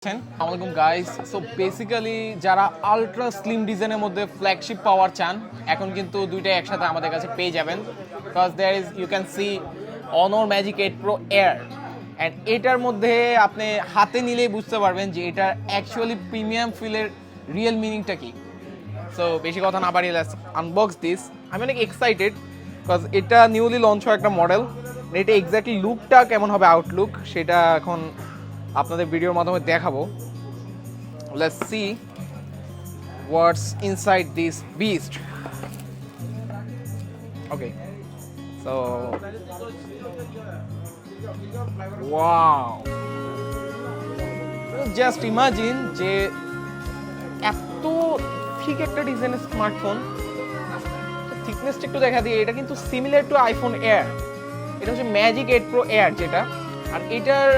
আসসালামাইকুম guys. So basically যারা ultra slim ডিজাইনের মধ্যে ফ্ল্যাগশিপ পাওয়ার চান, এখন কিন্তু দুইটাই একসাথে আমাদের কাছে পেয়ে যাবেন। Because there is you can see Honor Magic 8 Pro Air, and এটার মধ্যে আপনি হাতে নিলেই বুঝতে পারবেন যে এটার অ্যাকচুয়ালি প্রিমিয়াম ফিলের রিয়েল মিনিংটা কি। সো বেশি কথা না বাড়িয়ে লেটস আনবক্স দিস। আমি অনেক এক্সাইটেড বিকজ এটা নিউলি লঞ্চ হওয়া একটা মডেল। এটা এক্স্যাক্টলি লুকটা কেমন হবে, আউটলুক, সেটা এখন আপনাদের ভিডিওর মাধ্যমে দেখাবো। Let's see what's inside this beast. Okay, so wow, just imagine যে এত ঠিক একটা ডিজাইনের স্মার্টফোন। থিকনেসটা একটু দেখা দিয়ে, এটা কিন্তু সিমিলার টু আইফোন এয়ার। এটা হচ্ছে ম্যাজিক 8 প্রো এয়ার যেটা। আর এটার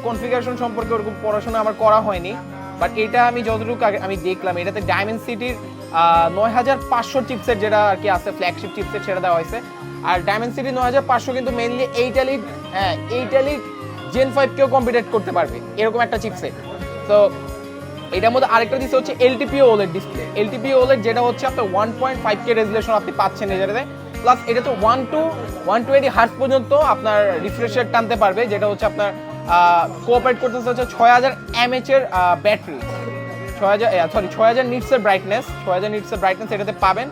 কনফিগারেশন সম্পর্কে ওরকম পড়াশোনা আমার করা হয়নি, বাট এটা আমি যতটুকু আমি দেখলাম, এটাতে ডায়মেনসিটির 9500 চিপসেট যেটা আর কি আছে, ফ্ল্যাগশিপ চিপসেট, সেটা দেওয়া হয়েছে। আর ডায়মেনসিটি 9500 কিন্তু মেইনলি 8 এলিট জেন 5 কেও কম্পিটিট করতে পারবে এরকম একটা চিপসেট। তো এটার মধ্যে আরেকটা দিচ্ছে হচ্ছে LTPO OLED display. LTPO OLED যেটা হচ্ছে আপনার 1.5K রেজুলেশন আপনি পাচ্ছেন এটাতে। প্লাস এটা তো 120 হার্টজ পর্যন্ত আপনার রিফ্রেশ রেট টানতে পারবে, যেটা হচ্ছে আপনার কোঅপারেট করতেছে হচ্ছে 6000 mAh এর ব্যাটারি, 6000 নিটসের ব্রাইটনেস, 6000 নিটসের ব্রাইটনেস এটাতে পাবেন।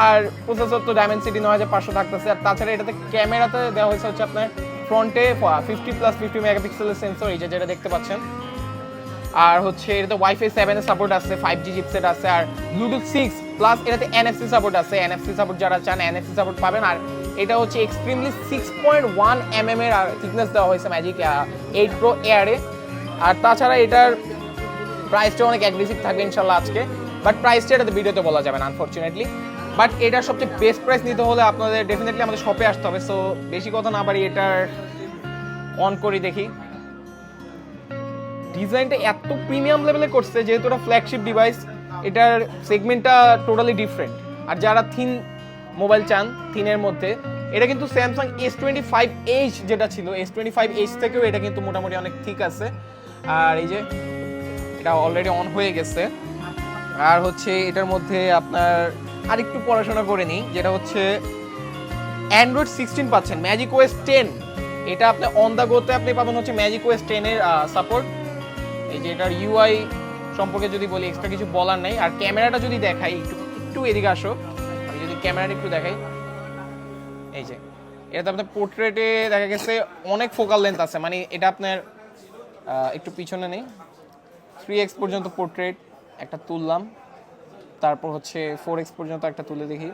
আর প্রসেসর তো ডায়মেনসিটি 9500 থাকতেছে। আর তাছাড়া এটাতে ক্যামেরাতে দেওয়া হয়েছে হচ্ছে আপনার ফ্রন্টে 50+50 মেগাপিক্সেলের সেন্সর, এই যেটা দেখতে পাচ্ছেন। আর হচ্ছে এটাতে ওয়াইফাই 7 এর সাপোর্ট আছে, 5G চিপসেট আছে, আর ব্লুটুথ 6 প্লাস এটাতে NFC সাপোর্ট আছে। NFC সাপোর্ট যারা চান NFC সাপোর্ট পাবেন। আর এটা হচ্ছে এক্সট্রিমলি 6.1 mm এর থিকনেস দেওয়া হয়েছে ম্যাজিক 8 প্রো এয়ারে। আর তাছাড়া এটার প্রাইসটা অনেক অ্যাগ্রেসিভ থাকবে ইনশাল্লাহ আজকে, বাট প্রাইসটা এটাতে ভিডিওতে বলা যাবে না আনফরচুনেটলি। বাট এটার সবচেয়ে বেস্ট প্রাইস নিতে হলে আপনাদের ডেফিনেটলি আমাদের শপে আসতে হবে। সো বেশি কথা না বাড়ি এটার অন করি দেখি। ডিজাইনটা এত প্রিমিয়াম লেভেলে করছে, যেহেতু এটা ফ্ল্যাগশিপ ডিভাইস, এটার সেগমেন্টটা টোটালি ডিফারেন্ট। আর যারা থিন মোবাইল চান, থিনের মধ্যে, এটা কিন্তু স্যামসাং S25H যেটা ছিল, S25H থেকেও এটা কিন্তু মোটামুটি অনেক ঠিক আছে। আর এই যে এটা অলরেডি অন হয়ে গেছে। আর হচ্ছে এটার মধ্যে আপনার আরেকটু পড়াশোনা করে নিই, যেটা হচ্ছে অ্যান্ড্রয়েড 16 পাচ্ছেন, ম্যাজিক ওএস 10। এটা আপনি অন দ্য গোতে আপনি পাবেন হচ্ছে ম্যাজিক ওএস 10 এর সাপোর্ট। এই যে এটার ইউআই সম্পর্কে যদি বলি, এক্সট্রা কিছু বলার নেই। আর ক্যামেরাটা যদি দেখাই, একটু এদিকে আসো, আমি যদি ক্যামেরাটা একটু দেখাই, এই যে এটাতে আপনার পোর্ট্রেটে দেখা গেছে অনেক ফোকাল লেন্থ আছে, মানে এটা আপনার একটু পিছনে নেই, 3x পর্যন্ত পোর্ট্রেট একটা তুললাম, তারপর হচ্ছে 4x পর্যন্ত একটা তুলে দেখি।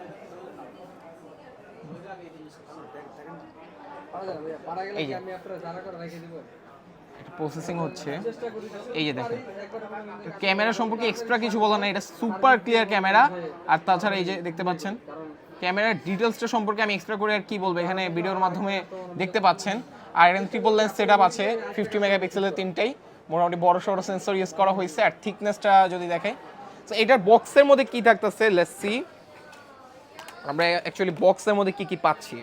এই যে প্রসেসিং হচ্ছে, এই যে দেখেন, ক্যামেরা সম্পর্কে এক্সট্রা কিছু বলা নাই, এটা সুপার ক্লিয়ার ক্যামেরা। আর তাছাড়া এই যে দেখতে পাচ্ছেন ক্যামেরার ডিটেলসটা সম্পর্কে আমি এক্সট্রা করে আর কি বলবো, এখানে ভিডিওর মাধ্যমে দেখতে পাচ্ছেন। আর এখানে ট্রিপল লেন্স সেট আপ আছে, 50 মেগাপিক্সেলের তিনটাই, মোটামুটি বড় সড়ো সেন্সর ইউজ করা হয়েছে। আর থিকনেসটা যদি দেখাই, তো এটার বক্সের মধ্যে কি থাকতেছে, লেটস সি আমরা অ্যাকচুয়ালি বক্সের মধ্যে কি পাচ্ছি।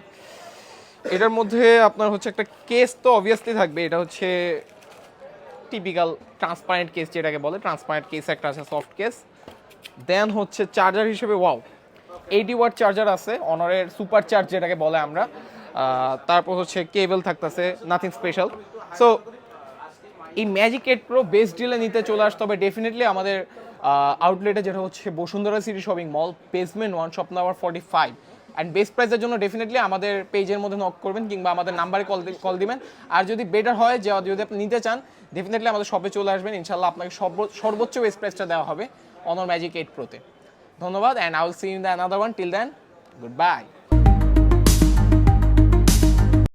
এটার মধ্যে আপনার হচ্ছে একটা কেস তো অবভিয়াসলি থাকবে, এটা হচ্ছে টিপিক্যাল ট্রান্সপারেন্ট কেস যেটাকে বলে, ট্রান্সপারেন্ট কেস একটা আছে, সফট কেস। দেন হচ্ছে চার্জার হিসেবে ওয়াও 80 ওয়াট চার্জার আছে, অনারের সুপার চার্জ যেটাকে বলে আমরা। তারপর হচ্ছে কেবল থাকতেছে, নাথিং স্পেশাল। সো এই ম্যাজিক 8 প্রো বেস্ট ডিলে নিতে চলে আসতে হবে ডেফিনেটলি আমাদের আউটলেটে, যেটা হচ্ছে Bashundhara city shopping mall, basement 1, shop number 45। And best প্রাইসের জন্য ডেফিনেটলি আমাদের পেজের মধ্যে নক করবেন কিংবা আমাদের নাম্বারে কল দিবেন। আর যদি বেটার হয় যে যদি আপনি নিতে চান, ডেফিনেটলি আমাদের শপে চলে আসবেন, ইনশাল্লাহ আপনাকে সর্বোচ্চ বেস্ট প্রাইসটা দেওয়া হবে অনর ম্যাজিক 8 প্রোতে। ধন্যবাদ, and I will see you in the another one. Till then, good by.